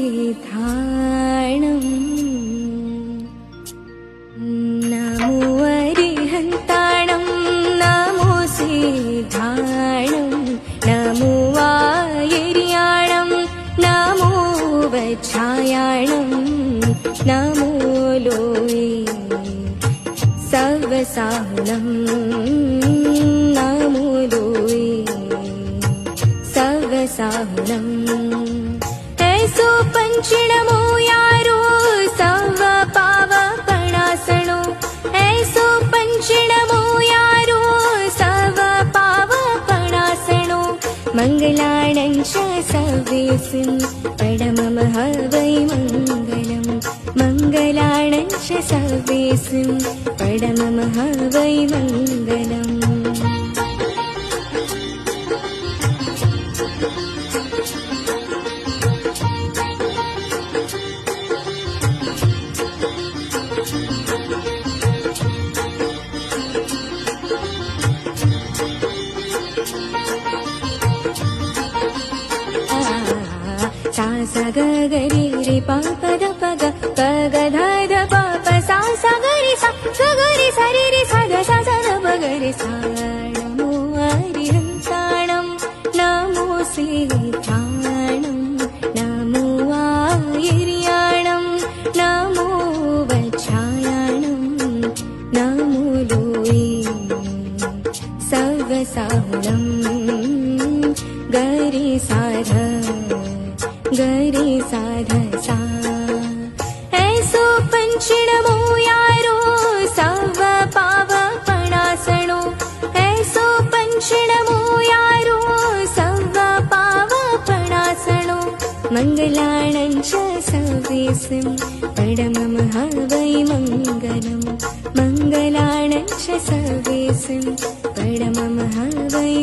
सिद्धाणम् नमो अरिहन्ताणम् नमो सिद्धाणम् नमो वायर्याणम् नमो वच्छायाणम् नमो लोये सवसाहुणम् नमो लोये सवसाहुणम् ऐसो पंचिणमो यारो सव पावपणासणो ऐसो पंचिणमो यारो सव पावपणासणो मङ्गलाणं च सव्येसिं परममः वै मङ्गलम् मङ्गलाणं च सव्येसिं परममः वै मङ्गलम् सा सा ग ग रे रे प प द प ग प ग ध ध प प सा सा ग रे सा ग ग रे सा रे रे सा ध सा सा ध प ग रे सा नमो अरिहन्ताणम् नमो सिद्धाणम् नमो वायर्याणम् नमो वच्छायाणम् नमो लोये सवसाहुणम् गरे साध गरे साध सा ऐसो पंचिणमो यारो सव पावपणासणो ऐसो पंचिणमो यारो सव पावपणासणो मङ्गलाणं च सव्येसिं परममः वै मङ्गलम् मङ्गलाणं च सव्येसिं परममः वै